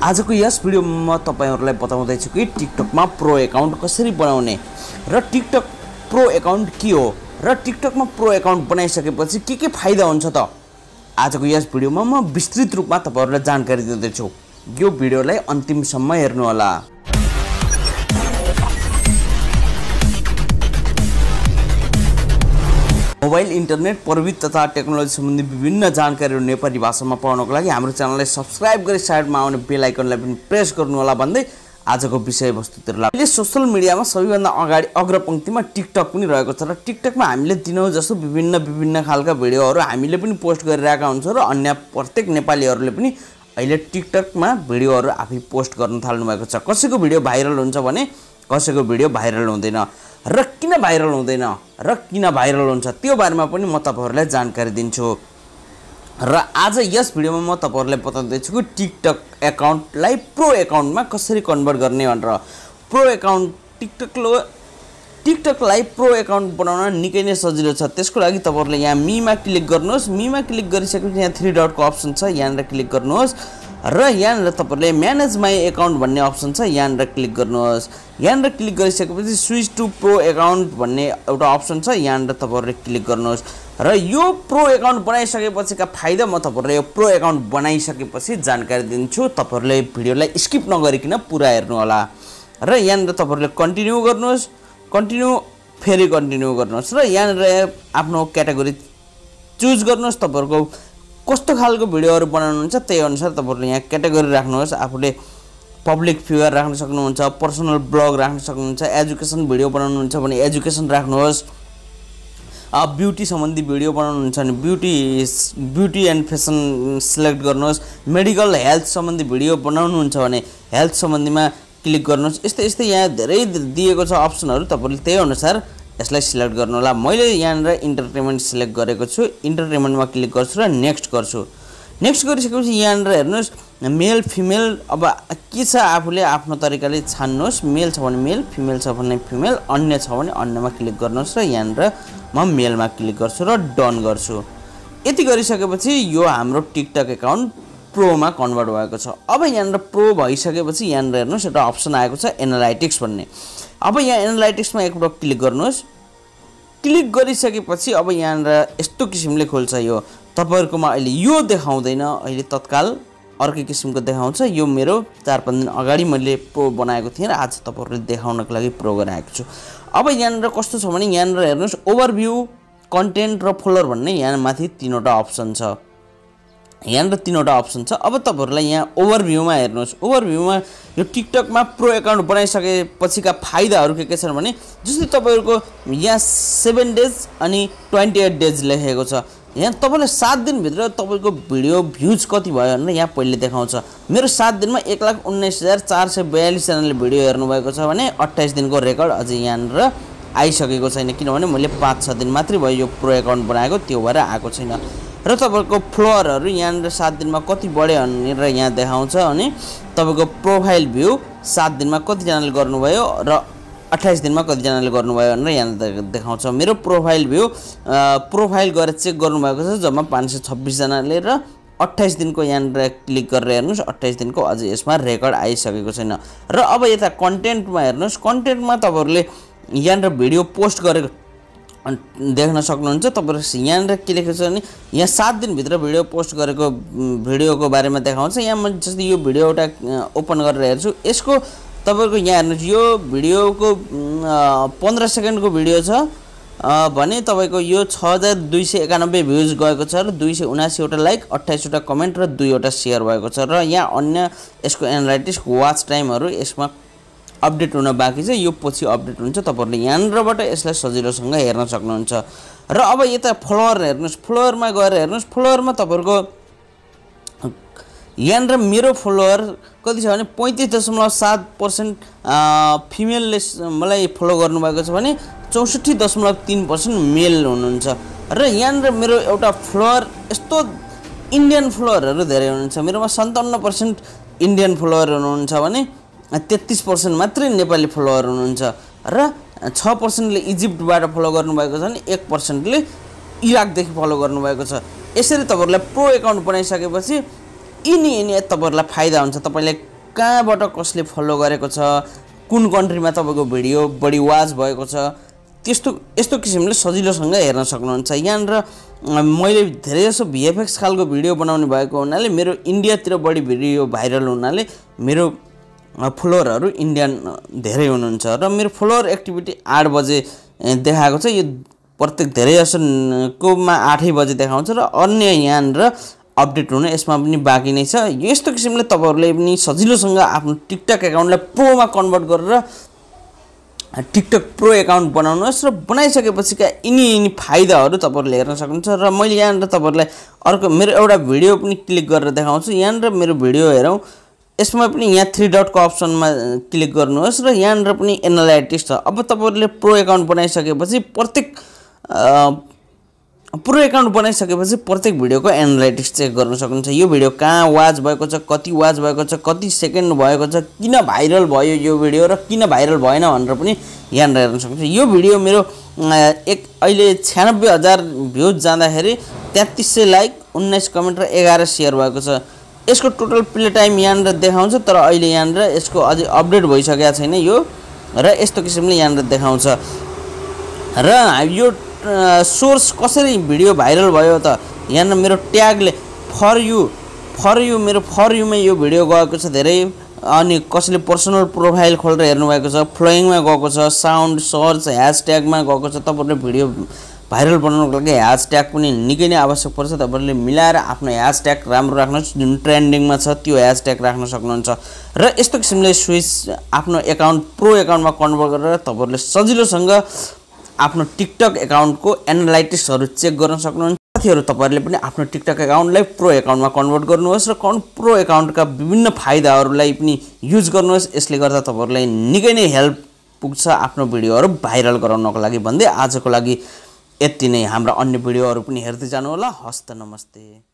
आजको यस भिडियोमा म तपाईहरुलाई बताउँदै छु कि टिकटकमा प्रो अकाउन्ट कसरी बनाउने र टिकटक प्रो अकाउन्ट के हो र टिकटकमा प्रो अकाउन्ट बनाइसकेपछि के फाइदा हुन्छ त। आजको यस भिडियोमा म विस्तृत रूपमा तपाईहरुलाई जानकारी दिँदै छु। यो भिडियोलाई अन्तिमसम्म हेर्नु होला। मोबाइल इन्टरनेट प्रविधि तथा टेक्नोलोजी सम्बन्धी विभिन्न जानकारीहरु नेपाली भाषामा पाउनको लागि हाम्रो च्यानललाई सब्स्क्राइब गरी साइडमा आउने बेल आइकनलाई पनि प्रेस गर्नु होला भन्दै आजको विषयवस्तुतिर लाग्छ। अहिले सोशल मिडियामा सबैभन्दा अगाडि अग्रपंक्तिमा टिकटक पनि रहेको छ र टिकटकमा हामीले दिनौ जस्तो विभिन्न खालका भिडियोहरु हामीले पनि पोस्ट गरिरहेका हुन्छौं र अन्य प्रत्येक नेपालीहरुले पनि अहिले टिकटकमा भिडियोहरु आफै पोस्ट गर्न थाल्नु भएको छ। कसैको भिडियो भाइरल हुन्छ भने कसैको भिडियो भाइरल हुँदैन र किन भाइरल हुँदैन र किन भाइरल हुन्छ त्यो बारेमा पनि म तपाईहरुलाई जानकारी दिन्छु। र आज यस भिडियोमा म तपाईहरुलाई बताउँदै छु कि टिकटक अकाउन्टलाई प्रो अकाउन्टमा कसरी कन्भर्ट गर्ने भनेर। प्रो अकाउन्ट टिकटकलाई प्रो अकाउन्ट बनाउन निकै नै सजिलो छ। त्यसको लागि तपाईहरुले यहाँ मीमा क्लिक गर्नुहोस्। मीमा क्लिक गरिसकेपछि यहाँ 3 डटको अप्सन छ, यहाँनिर क्लिक गर्नुहोस् र यहाँनिर तपाईहरुले म्यानेज माई अकाउन्ट भन्ने अप्सन छ, यहाँनिर क्लिक गर्नुहोस्। यहाँनिर क्लिक गरिसकेपछि स्विच टु प्रो अकाउन्ट भन्ने एउटा अप्सन छ, यहाँनिर तपाईहरुले क्लिक गर्नुहोस्। र यो प्रो अकाउन्ट बनाइसकेपछिका फाइदा म तपाईहरुलाई यो प्रो अकाउन्ट बनाइसकेपछि जानकारी दिन्छु। तपाईहरुले भिडियोलाई स्किप नगरिकन पुरा हेर्नु होला। र यहाँनिर तपाईहरुले कन्टिन्यू गर्नुहोस्, फेरि कन्टिन्यू गर्नुहोस् र यहाँनिर आफ्नो क्याटेगोरी चुज गर्नुहोस्। तपाईहरुको कस्तो खालको भिडियोहरु बनाउनुहुन्छ त्यही अनुसार तपाईहरुले यहाँ क्याटेगोरी राख्नुहोस्। आफूले पब्लिक फिगर राख्न सक्नुहुन्छ, पर्सनल ब्लग राख्न सक्नुहुन्छ, एजुकेसन भिडियो बनाउनुहुन्छ भने एजुकेसन राख्नुहोस्, ब्युटी सम्बन्धी भिडियो बनाउनुहुन्छ भने ब्युटी एन्ड फेसन सिलेक्ट गर्नुहोस्, मेडिकल हेल्थ सम्बन्धी भिडियो बनाउनुहुन्छ भने हेल्थ सम्बन्धीमा क्लिक गर्नुहोस्। यस्तै यहाँ धेरै दिएको छ अप्सनहरु, तपाईहरुले त्यही अनुसार यसलाई सिलेक्ट गर्नु होला। मैले यहाँनिर इन्टरटेनमेन्ट सिलेक्ट गरेको छु, इन्टरटेनमेन्टमा क्लिक गर्छु र नेक्स्ट गर्छु। नेक्स्ट गरिसकेपछि यहाँनिर हेर्नुहोस् मेल फिमेल अब के छ आफूले आफ्नो तरिकाले छान्नुहोस्। मेल छ भने मेल, फिमेल छ भने फिमेल, अन्य छ भने अन्यमा क्लिक गर्नुहोस् र यहाँनिर म मेलमा क्लिक गर्छु र डन गर्छु। यति गरिसकेपछि यो हाम्रो टिकटक अकाउन्ट प्रोमा कन्भर्ट भएको छ। अब यहाँनिर प्रो भइसकेपछि यहाँनिर हेर्नुहोस् एउटा अप्सन आएको छ एनालाइटिक्स भन्ने। अब यहाँ एनालाइटिक्समा एकपटक क्लिक गर्नुहोस्। क्लिक गरिसकेपछि अब यहाँनिर यस्तो किसिमले खोल्छ। यो तपाईहरुकोमा अहिले यो देखाउँदैन, अहिले तत्काल अर्कै किसिमको देखाउँछ। यो मेरो 4-5 दिन अगाडि मैले प्रो बनाएको थिएँ र आज तपाईहरुले देखाउनको लागि प्रो गराएको छु। अब यहाँनिर कस्तो छ भने यहाँनिर हेर्नुहोस् ओभरभ्यू, कन्टेन्ट र फलोअर भन्ने यहाँ माथि 3वटा अप्सन छ। यहाँनिर 3वटा अप्सन छ। अब तपाईहरुलाई यहाँ ओभरभ्यूमा हेर्नुहोस्। ओभरभ्यूमा यो टिकटकमा प्रो अकाउन्ट बनाइसकेपछिका फाइदाहरु के छन् भने जस्तै तपाईहरुको यहाँ 7 डेज अनि 28 डेज लेखेको छ। यहाँ तपाईले 7 दिन भित्र तपाईको भिडियो भ्युज कति भयो भनेर यहाँ पहिले देखाउँछ। मेरो 7 दिनमा 1,19,442 जनाले भिडियो हेर्नु भएको छ भने 28 दिनको रेकर्ड अझै यहाँनिर आइसकेको छैन, किनभने मैले 5-6 दिन मात्रै भयो यो प्रो अकाउन्ट बनाएको, त्यो भएर आएको छैन। र तपाईको फ्लोअरहरु यहाँनिर 7 दिनमा कति बढ्यो भनेर यहाँ देखाउँछ अनि तपाईको प्रोफाइल भ्यू 7 दिनमा कति जनाले गर्नुभयो र 28 दिनमा कति जनाले गर्नुभयो भनेर यहाँ देखाउँछ। मेरो प्रोफाइल भ्यू प्रोफाइल गरेर चेक गर्नुभएको छ जम्मा 526 जनाले र 28 दिनको यहाँनिर क्लिक गरेर हेर्नुस् 28 दिनको अझै यसमा रेकर्ड आइसकेको छैन। र अब यता कन्टेन्टमा हेर्नुस्। कन्टेन्टमा तपाईहरुले यहाँनिर भिडियो पोस्ट गरेको देख्न सक्नुहुन्छ। तपाईहरु यहाँनिर के लेखेको छ भने यहाँ 7 दिन भित्र भिडियो पोस्ट गरेको भिडियोको बारेमा देखाउँछ। यहाँ म जस्तै यो भिडियो एउटा ओपन गरेर हेर्छु। यसको तपाईहरुको यहाँ हेर्नुस् यो भिडियोको 15 सेकेन्डको भिडियो छ भने तपाईको यो 6291 भ्युज गएको छ र 279 वटा लाइक, 28 वटा कमेन्ट र 2 वटा शेयर भएको छ। र यहाँ अन्य यसको एनालाइटिक्स वाच टाइमहरु यसमा अपडेट हुन बाँकी छ, यो पछि अपडेट हुन्छ। तपाईहरुले यहाँनिरबाट यसलाई सजिलोसँग हेर्न सक्नुहुन्छ। र अब यता फलोअर हेर्नुस्। फलोअरमा गएर हेर्नुस्। फलोअरमा तपाईहरुको यहाँनिर मेरो फलोअर कति छ भने 35.7% फिमेलले मलाई फलो गर्नुभएको छ भने 64.3% मेल हुनुहुन्छ। र यहाँनिर मेरो एउटा फलोअर यस्तो इन्डियन फलोअरहरु धेरै हुनुहुन्छ। मेरोमा 57% इन्डियन फलोअर हुनुहुन्छ भने 33% मात्रै नेपाली फलोअर हुनुहुन्छ र 6% ले इजिप्टबाट फलो गर्नुभएको छ भने 1% ले इराकदेखि फलो गर्नुभएको छ। यसरी तपाईहरुलाई प्रो अकाउन्ट बनाइसकेपछि यिनी तपाईहरुलाई फाइदा हुन्छ। तपाईले कहाँबाट कसले फलो गरेको छ, कुन कन्ट्रीमा तपाईको भिडियो बढी वाच भएको छ, यस्तो किसिमले सजिलोसँग हेर्न सक्नुहुन्छ। यहाँनिर मैले धेरै जसो VFX खालको भिडियो बनाउने भएको हुनाले मेरो इन्डियातिर बढी भिडियो भाइरल हुनाले मेरो फलोअरहरू इन्डियन धेरै हुनुहुन्छ र मेरो फलोअर एक्टिभिटी 8 बजे देखाएको छ। यो प्रत्येक धेरै जसोकोमा 8 बजे देखाउँछ र अन्य यहाँनिर अपडेट हुन यसमा पनि बाँकी नै छ। यस्तो किसिमले तपाईहरुले पनि सजिलोसँग आफ्नो टिकटक एकाउन्टलाई प्रोमा कन्भर्ट गरेर टिकटक प्रो एकाउन्ट बनाउनुहोस् र बनाइसकेपछिका यिनी फाइदाहरू तपाईहरुले हेर्न सक्नुहुन्छ। र मैले यहाँनिर तपाईहरुलाई अर्को मेरो एउटा भिडियो पनि क्लिक गरेर देखाउँछु। यहाँनिर मेरो भिडियो हेरौँ, यसमा पनि यहाँ 3 डटको अप्सनमा क्लिक गर्नुहोस् र यहाँनिर पनि एनालाइटिक्स छ। अब तपाईहरुले प्रो एकाउन्ट बनाइसकेपछि प्रत्येक भिडियोको एनालाइटिक्स चेक गर्न सक्नुहुन्छ। यो भिडियो कहाँ वाच भएको छ, कति वाच भएको छ, कति सेकेन्ड भएको छ, किन भाइरल भयो यो भिडियो र किन भाइरल भएन भनेर पनि यहाँ हेर्न सक्नुहुन्छ। यो भिडियो मेरो अहिले 96,000 भ्युज जाँदाखेरि 3300 लाइक, 19 कमेन्ट र 11 सेयर भएको छ। यसको टोटल प्ले टाइम यहाँनिर देखाउँछ, तर अहिले यहाँनिर यसको अझै अपडेट भइसकेको छैन यो, र यस्तो किसिमले यहाँनिर देखाउँछ। र यो सोर्स कसरी भिडियो भाइरल भयो त, यहाँनिर मेरो ट्यागले फर यु मेरो फर युमा यो भिडियो गएको छ धेरै, अनि कसैले पर्सनल प्रोफाइल खोलेर हेर्नु भएको छ, फ्लोइङमा गएको छ, साउन्ड सर्च ह्यासट्यागमा गएको छ। तपाईहरुले भिडियो भाइरल बनाउनको लागि ह्यासट्याग पनि निकै नै आवश्यक पर्छ। तपाईहरुले मिलाएर आफ्नो ह्यासट्याग राम्रो राख्नुहोस्, जुन ट्रेन्डिङमा छ त्यो ह्यासट्याग राख्न सक्नुहुन्छ। र यस्तो किसिमले स्विच आफ्नो एकाउन्ट प्रो एकाउन्टमा कन्भर्ट गरेर तपाईहरुले सजिलोसँग आफ्नो टिकटक एकाउन्टको एनालाइटिक्सहरू चेक गर्न सक्नुहुन्छ। साथीहरु, तपाईहरुले पनि आफ्नो टिकटक एकाउन्टलाई प्रो एकाउन्टमा कन्भर्ट गर्नुहोस् र प्रो एकाउन्टका विभिन्न फाइदाहरूलाई पनि युज गर्नुहोस्। यसले गर्दा तपाईहरुलाई निकै नै हेल्प पुग्छ आफ्नो भिडियोहरू भाइरल गराउनको लागि भन्दै आजको लागि यति नै। हाम्रा अन्य भिडियोहरू पनि हेर्दै जानु होला। हस्त नमस्ते।